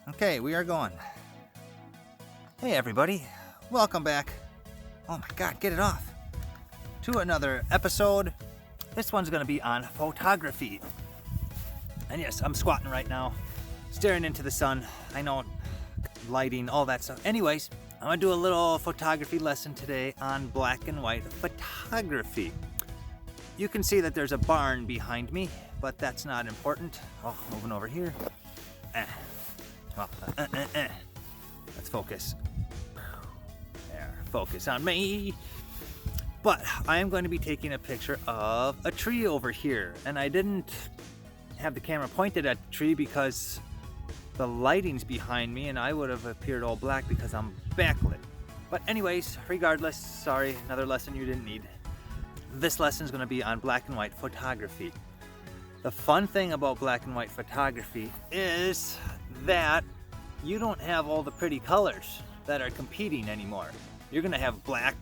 Okay, we are going. Hey everybody, welcome back. Oh my god, get it off. To another episode. This one's gonna be on photography. And yes, I'm squatting right now, staring into the sun. I know, lighting, all that stuff. Anyways, I'm gonna do a little photography lesson today on black and white photography. You can see that there's a barn behind me, but that's not important. Oh, moving over here. Let's focus. There, focus on me. But I am going to be taking a picture of a tree over here. And I didn't have the camera pointed at the tree because the lighting's behind me and I would have appeared all black because I'm backlit. But anyways, regardless, sorry, another lesson you didn't need. This lesson is going to be on black and white photography. The fun thing about black and white photography is that you don't have all the pretty colors that are competing anymore. You're going to have black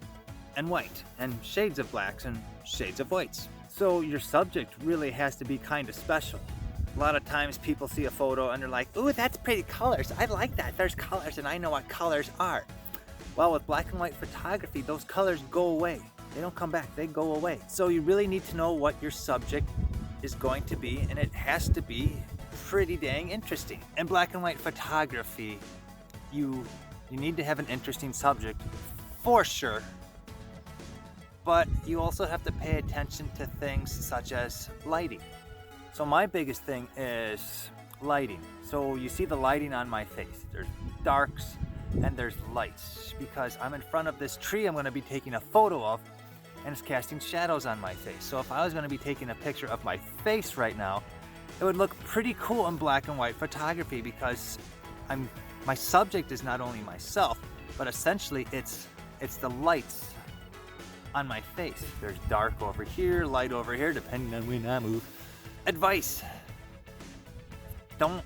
and white and shades of blacks and shades of whites. So your subject really has to be kind of special. A lot of times people see a photo and they're like, ooh, that's pretty colors. I like that. There's colors and I know what colors are. Well, with black and white photography, those colors go away. They don't come back, they go away. So you really need to know what your subject is going to be, and it has to be pretty dang interesting. In black and white photography, you need to have an interesting subject for sure, but you also have to pay attention to things such as lighting. So my biggest thing is lighting. So you see the lighting on my face. There's darks and there's lights because I'm in front of this tree I'm going to be taking a photo of, and it's casting shadows on my face. So if I was going to be taking a picture of my face right now, it would look pretty cool in black and white photography because my subject is not only myself, but essentially it's the lights on my face. There's dark over here, light over here, depending on when I move. Advice: don't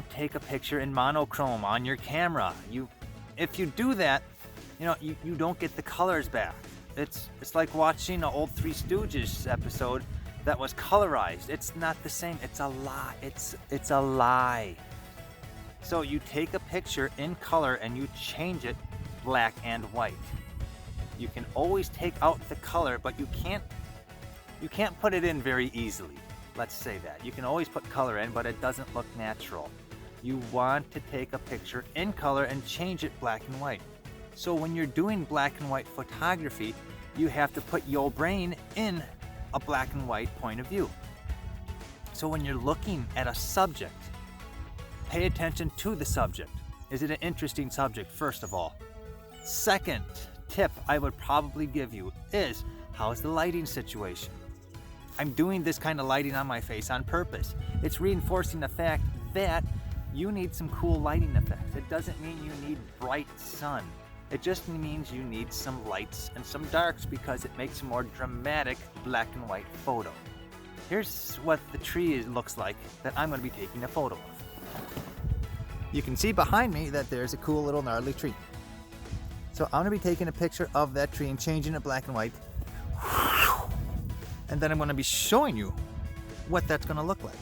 take a picture in monochrome on your camera. If you do that, you don't get the colors back. It's like watching an old Three Stooges episode that was colorized. It's not the same. It's a lie. It's a lie. So you take a picture in color and you change it black and white. You can always take out the color, but you can't put it in very easily. Let's say that. You can always put color in, but it doesn't look natural. You want to take a picture in color and change it black and white. So when you're doing black and white photography, you have to put your brain in a black and white point of view. So when you're looking at a subject, pay attention to the subject. Is it an interesting subject, first of all? Second tip I would probably give you is, how's the lighting situation? I'm doing this kind of lighting on my face on purpose. It's reinforcing the fact that you need some cool lighting effects. It doesn't mean you need bright sun. It just means you need some lights and some darks because it makes a more dramatic black and white photo. Here's what the tree looks like that I'm going to be taking a photo of. You can see behind me that there's a cool little gnarly tree. So I'm going to be taking a picture of that tree and changing it black and white. And then I'm going to be showing you what that's going to look like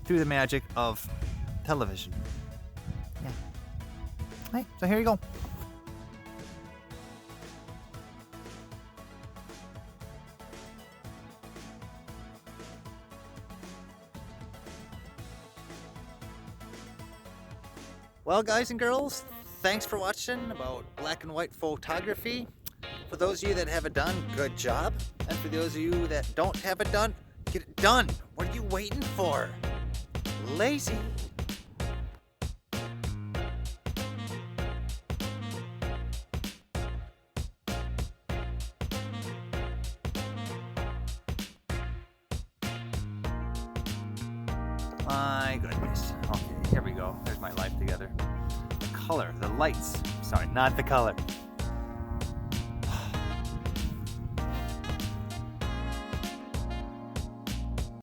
through the magic of television. Yeah. Hey, so here you go. Well, guys and girls, thanks for watching about black and white photography. For those of you that have it done, good job. And for those of you that don't have it done, get it done. What are you waiting for? Lazy. My goodness. Okay, here we go. There's my life together. The color, the lights. Sorry, not the color.